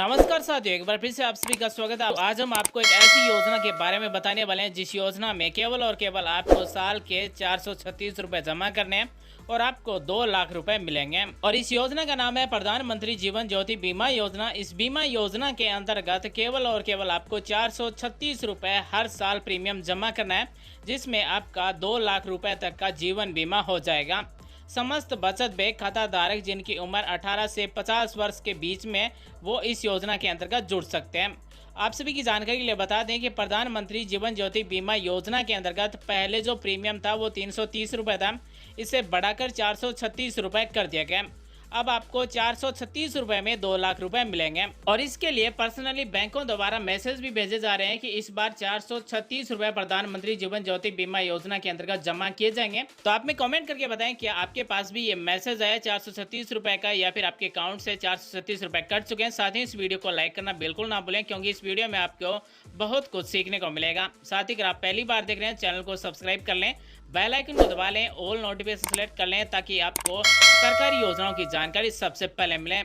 नमस्कार साथियों, एक बार फिर से आप सभी का स्वागत है। आज हम आपको एक ऐसी योजना के बारे में बताने वाले हैं जिस योजना में केवल और केवल आपको साल के 436 रुपए जमा करने हैं और आपको 2 लाख रुपए मिलेंगे। और इस योजना का नाम है प्रधानमंत्री जीवन ज्योति बीमा योजना। इस बीमा योजना के अंतर्गत केवल और केवल आपको 436 रुपए हर साल प्रीमियम जमा करना है, जिसमें आपका 2 लाख रुपए तक का जीवन बीमा हो जाएगा। समस्त बचत बैंक खाता धारक जिनकी उम्र 18 से 50 वर्ष के बीच में, वो इस योजना के अंतर्गत जुड़ सकते हैं। आप सभी की जानकारी के लिए बता दें कि प्रधानमंत्री जीवन ज्योति बीमा योजना के अंतर्गत पहले जो प्रीमियम था वो 330 रुपये था, इसे बढ़ाकर 436 रुपये कर दिया गया। अब आपको 436 रुपये में 2 लाख रुपए मिलेंगे। और इसके लिए पर्सनली बैंकों द्वारा मैसेज भी भेजे जा रहे हैं कि इस बार 436 रुपये प्रधानमंत्री जीवन ज्योति बीमा योजना के अंतर्गत जमा किए जाएंगे। तो आप में कमेंट करके बताएं क्या आपके पास भी ये मैसेज आया 436 रुपये का, या फिर आपके अकाउंट से 436 रुपये कट चुके हैं। साथ ही इस वीडियो को लाइक करना बिल्कुल ना भूलें, क्योंकि इस वीडियो में आपको बहुत कुछ सीखने को मिलेगा। साथ ही अगर आप पहली बार देख रहे हैं, चैनल को सब्सक्राइब कर लें, बेल आइकन को दबा लें, ऑल नोटिफिकेशन सेलेक्ट कर लें, ताकि आपको सरकारी योजनाओं की जानकारी सबसे पहले मिले।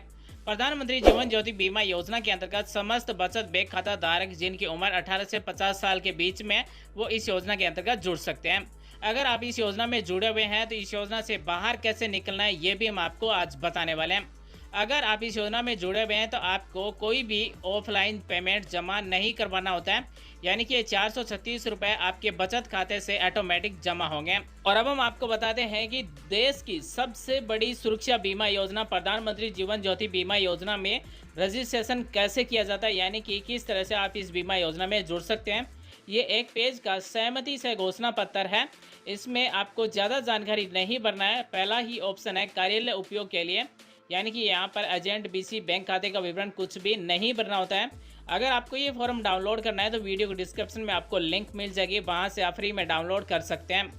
प्रधानमंत्री जीवन ज्योति बीमा योजना के अंतर्गत समस्त बचत बैंक खाता धारक जिनकी उम्र 18 से 50 साल के बीच में, वो इस योजना के अंतर्गत जुड़ सकते हैं। अगर आप इस योजना में जुड़े हुए हैं तो इस योजना से बाहर कैसे निकलना है, ये भी हम आपको आज बताने वाले हैं। अगर आप इस योजना में जुड़े हुए हैं तो आपको कोई भी ऑफलाइन पेमेंट जमा नहीं करवाना होता है, यानी कि 436 रुपये आपके बचत खाते से ऑटोमेटिक जमा होंगे। और अब हम आपको बताते हैं कि देश की सबसे बड़ी सुरक्षा बीमा योजना प्रधानमंत्री जीवन ज्योति बीमा योजना में रजिस्ट्रेशन कैसे किया जाता है, यानी कि किस तरह से आप इस बीमा योजना में जुड़ सकते हैं। ये एक पेज का सहमति से घोषणा पत्र है। इसमें आपको ज़्यादा जानकारी नहीं भरना है। पहला ही ऑप्शन है कार्यालय उपयोग के लिए, यानी कि यहाँ पर एजेंट बीसी बैंक खाते का विवरण कुछ भी नहीं भरना होता है। अगर आपको ये फॉर्म डाउनलोड करना है तो वीडियो के डिस्क्रिप्शन में आपको लिंक मिल जाएगी, वहाँ से आप फ्री में डाउनलोड कर सकते हैं।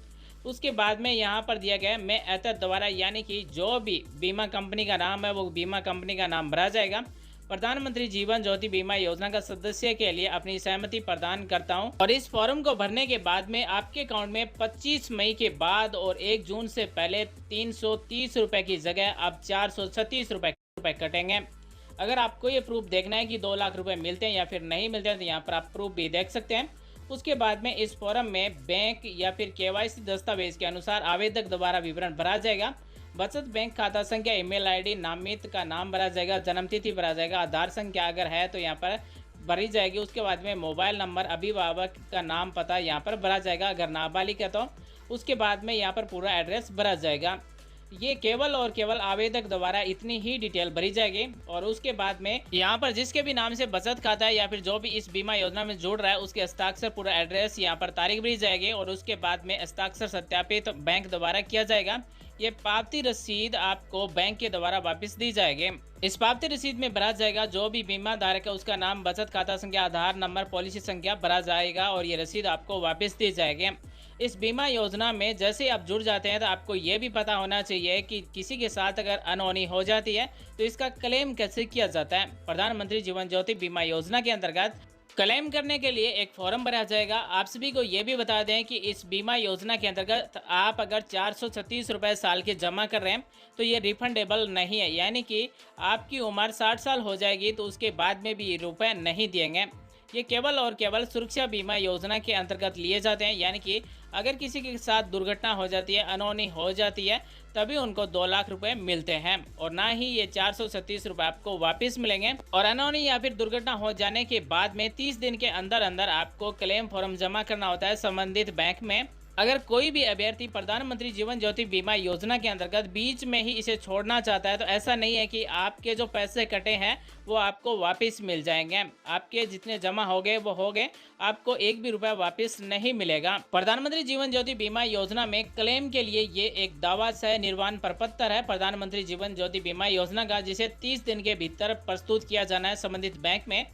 उसके बाद में यहाँ पर दिया गया है मैं एतद द्वारा, यानी कि जो भी बीमा कंपनी का नाम है वो बीमा कंपनी का नाम भरा जाएगा। प्रधानमंत्री जीवन ज्योति बीमा योजना का सदस्य के लिए अपनी सहमति प्रदान करता हूं। और इस फॉर्म को भरने के बाद में आपके अकाउंट में 25 मई के बाद और 1 जून से पहले 330 रुपए की जगह अब 436 रुपए कटेंगे। अगर आपको ये प्रूफ देखना है कि 2 लाख रुपए मिलते हैं या फिर नहीं मिलते हैं, तो यहाँ पर आप प्रूफ भी देख सकते हैं। उसके बाद में इस फॉर्म में बैंक या फिर केवाईसी दस्तावेज के अनुसार आवेदक द्वारा विवरण भरा जाएगा। बचत बैंक खाता संख्या, ईमेल आईडी, नामित का नाम भरा जाएगा, जन्मतिथि भरा जाएगा, आधार संख्या अगर है तो यहाँ पर भरी जाएगी। उसके बाद में मोबाइल नंबर, अभिभावक का नाम, पता यहाँ पर भरा जाएगा। अगर नाबालिग है तो उसके बाद में यहाँ पर पूरा एड्रेस भरा जाएगा। ये केवल और केवल आवेदक द्वारा इतनी ही डिटेल भरी जाएगी। और उसके बाद में यहाँ पर जिसके भी नाम से बचत खाता है या फिर जो भी इस बीमा योजना में जुड़ रहा है, उसके हस्ताक्षर, पूरा एड्रेस, यहाँ पर तारीख भरी जाएगी। और उसके बाद में हस्ताक्षर सत्यापित बैंक द्वारा किया जाएगा। ये पावती रसीद आपको बैंक के द्वारा वापस दी जाएगी। इस पावती रसीद में भरा जाएगा जो भी बीमा धारक है उसका नाम, बचत खाता संख्या, आधार नंबर, पॉलिसी संख्या भरा जाएगा और ये रसीद आपको वापस दी जाएगी। इस बीमा योजना में जैसे आप जुड़ जाते हैं तो आपको ये भी पता होना चाहिए कि किसी के साथ अगर अनहोनी हो जाती है तो इसका क्लेम कैसे किया जाता है। प्रधानमंत्री जीवन ज्योति बीमा योजना के अंतर्गत क्लेम करने के लिए एक फॉर्म भरा जाएगा। आप सभी को ये भी बता दें कि इस बीमा योजना के अंतर्गत आप अगर 436 रुपये साल के जमा कर रहे हैं तो ये रिफंडेबल नहीं है, यानी कि आपकी उम्र 60 साल हो जाएगी तो उसके बाद में भी ये रुपये नहीं दिएंगे। ये केवल और केवल सुरक्षा बीमा योजना के अंतर्गत लिए जाते हैं, यानी कि अगर किसी के साथ दुर्घटना हो जाती है, अनहोनी हो जाती है, तभी उनको 2 लाख रुपए मिलते हैं और ना ही ये 436 रुपये आपको वापस मिलेंगे। और अनहोनी या फिर दुर्घटना हो जाने के बाद में 30 दिन के अंदर अंदर आपको क्लेम फॉर्म जमा करना होता है संबंधित बैंक में। अगर कोई भी अभ्यर्थी प्रधानमंत्री जीवन ज्योति बीमा योजना के अंतर्गत बीच में ही इसे छोड़ना चाहता है तो ऐसा नहीं है कि आपके जो पैसे कटे हैं वो आपको वापस मिल जाएंगे। आपके जितने जमा हो गए वो हो गए, आपको एक भी रुपया वापस नहीं मिलेगा। प्रधानमंत्री जीवन ज्योति बीमा योजना में क्लेम के लिए ये एक दावा सह निर्माण प्रपत्र है प्रधानमंत्री जीवन ज्योति बीमा योजना का, जिसे 30 दिन के भीतर प्रस्तुत किया जाना है संबंधित बैंक में।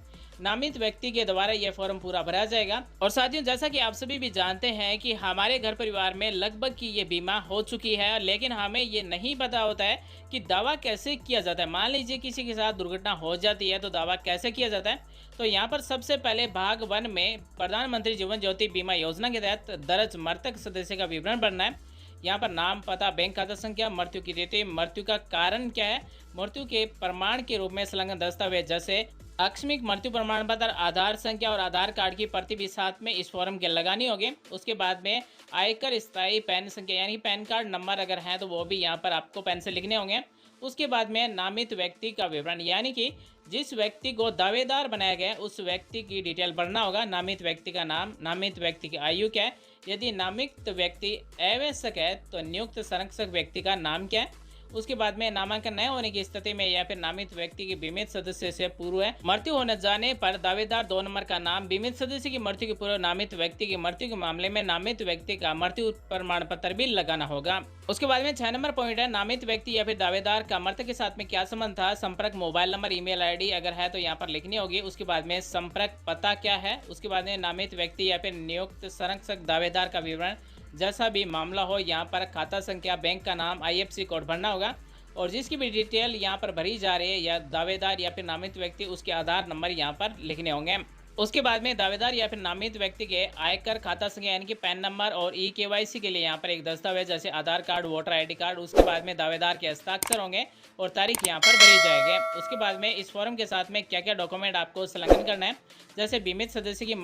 नामित व्यक्ति के द्वारा यह फॉर्म पूरा भरा जाएगा। और साथियों, जैसा कि आप सभी भी जानते हैं कि हमारे घर परिवार में लगभग की ये बीमा हो चुकी है, लेकिन हमें ये नहीं पता होता है कि दावा कैसे किया जाता है। मान लीजिए किसी के साथ दुर्घटना हो जाती है तो दावा कैसे किया जाता है। तो यहाँ पर सबसे पहले भाग 1 में प्रधानमंत्री जीवन ज्योति बीमा योजना के तहत दर्ज मृतक सदस्य का विवरण भरना है। यहाँ पर नाम, पता, बैंक खाता संख्या, मृत्यु की तिथि, मृत्यु का कारण क्या है, मृत्यु के प्रमाण के रूप में संलग्न दस्तावेज जैसे आकस्मिक मृत्यु प्रमाण पत्र, आधार संख्या और आधार कार्ड की प्रति भी साथ में इस फॉर्म के लगानी होगी। उसके बाद में आयकर स्थायी पैन संख्या यानी पैन कार्ड नंबर अगर है तो वो भी यहाँ पर आपको पेन से लिखने होंगे। उसके बाद में नामित व्यक्ति का विवरण यानी कि जिस व्यक्ति को दावेदार बनाया गया उस व्यक्ति की डिटेल भरना होगा। नामित व्यक्ति का नाम, नामित व्यक्ति की आयु क्या है, यदि नामित व्यक्ति आवश्यक है तो नियुक्त संरक्षक व्यक्ति का नाम क्या है। उसके बाद में नामांकन न होने की स्थिति में या फिर नामित व्यक्ति की बीमित सदस्य से पूर्व मृत्यु होने जाने पर दावेदार 2 नंबर का नाम, बीमित सदस्य की मृत्यु के पूर्व नामित व्यक्ति की मृत्यु के मामले में नामित व्यक्ति का मृत्यु प्रमाण पत्र भी लगाना होगा। उसके बाद में 6 नंबर पॉइंट है नामित व्यक्ति या फिर दावेदार का मृतक के साथ में क्या संबंध था, संपर्क मोबाइल नंबर, ईमेल आईडी अगर है तो यहाँ पर लिखनी होगी। उसके बाद में संपर्क पता क्या है। उसके बाद में नामित व्यक्ति या फिर नियुक्त संरक्षक दावेदार का विवरण जैसा भी मामला हो, यहाँ पर खाता संख्या, बैंक का नाम, IFSC कोड भरना होगा। और जिसकी भी डिटेल यहाँ पर भरी जा रही है या दावेदार या फिर नामित व्यक्ति उसके आधार नंबर यहाँ पर लिखने होंगे। उसके बाद में दावेदार या फिर नामित व्यक्ति के आयकर खाता संख्या यानी कि पैन नंबर और KYC के लिए यहाँ पर एक दस्तावेज जैसे आधार कार्ड, वोटर ID कार्ड। उसके बाद में दावेदार के हस्ताक्षर होंगे और तारीख यहाँ पर भरी जाएगी। उसके बाद में इस फॉर्म के साथ में क्या क्या डॉक्यूमेंट आपको संलग्न करना है, जैसे बीमित सदस्य की